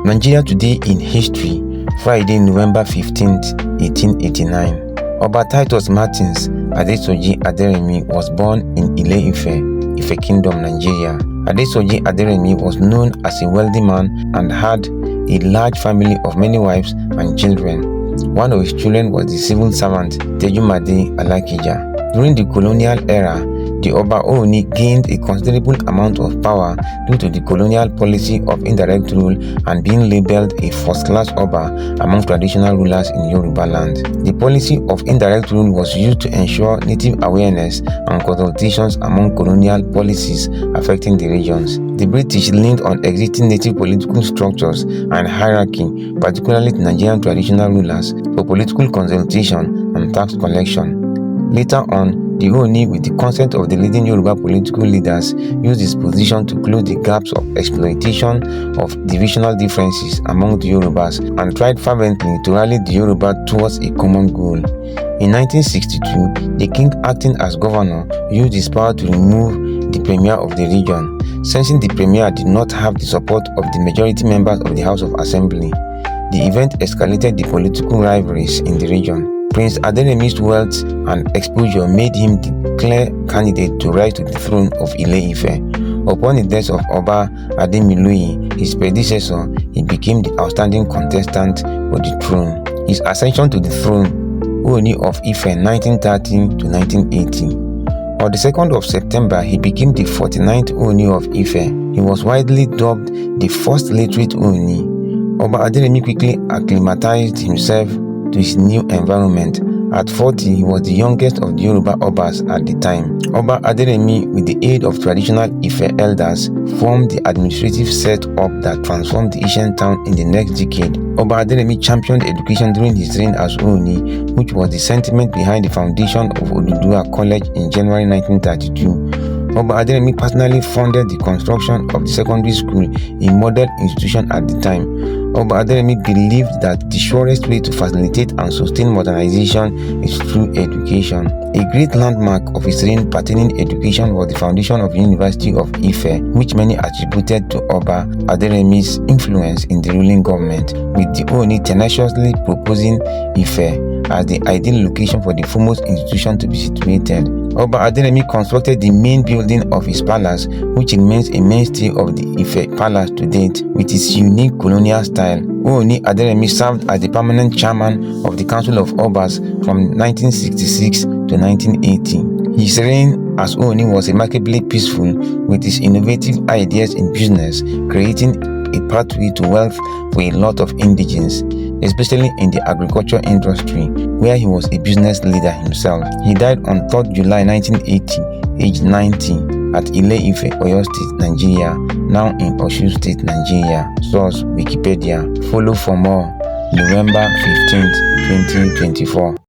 Nigeria Today in History, Friday, November 15th, 1889. Oba Titus Martins Adesoji Aderemi was born in Ile-Ife, Ife Kingdom, Nigeria. Adesoji Aderemi was known as a wealthy man and had a large family of many wives and children. One of his children was the civil servant Tejumade Alakija. During the colonial era, the Oba Ooni gained a considerable amount of power due to the colonial policy of indirect rule and being labeled a first-class Oba among traditional rulers in Yoruba land. The policy of indirect rule was used to ensure native awareness and consultations among colonial policies affecting the regions. The British leaned on existing native political structures and hierarchy, particularly the Nigerian traditional rulers, for political consultation and tax collection. Later on, the Ooni, with the consent of the leading Yoruba political leaders, used his position to close the gaps of exploitation of divisional differences among the Yorubas and tried fervently to rally the Yoruba towards a common goal. In 1962, the king, acting as governor, used his power to remove the premier of the region, sensing the premier did not have the support of the majority members of the House of Assembly. The event escalated the political rivalries in the region. Prince Aderemi's wealth and exposure made him the clear candidate to rise to the throne of Ile-Ife. Upon the death of Oba Ademiluyi, his predecessor, he became the outstanding contestant for the throne. His ascension to the throne, Ooni of Ife, 1930 to 1980. On the 2nd of September, he became the 49th Ooni of Ife. He was widely dubbed the first literate Ooni. Oba Aderemi quickly acclimatized himself to his new environment. At 40, he was the youngest of the Yoruba Obas at the time. Oba Aderemi, with the aid of traditional Ife elders, formed the administrative set-up that transformed the ancient town in the next decade. Oba Aderemi championed education during his reign as Ooni, which was the sentiment behind the foundation of Oduduwa College in January 1932. Oba Aderemi personally funded the construction of the secondary school, a model institution at the time. Oba Aderemi believed that the surest way to facilitate and sustain modernization is through education. A great landmark of his reign pertaining education was the foundation of the University of Ife, which many attributed to Oba Aderemi's influence in the ruling government, with the Ooni tenaciously proposing Ife as the ideal location for the foremost institution to be situated. Oba Aderemi constructed the main building of his palace, which remains a mainstay of the Ife Palace to date, with its unique colonial style. Ooni Aderemi served as the permanent chairman of the Council of Obas from 1966 to 1980. His reign as Ooni was remarkably peaceful, with his innovative ideas in business creating a pathway to wealth for a lot of indigenes, especially in the agriculture industry, where he was a business leader himself. He died on 3rd July 1980, aged 90, at Ile-Ife, Oyo State, Nigeria, now in Osun State, Nigeria. Source: Wikipedia. Follow for more. November 15th, 2024.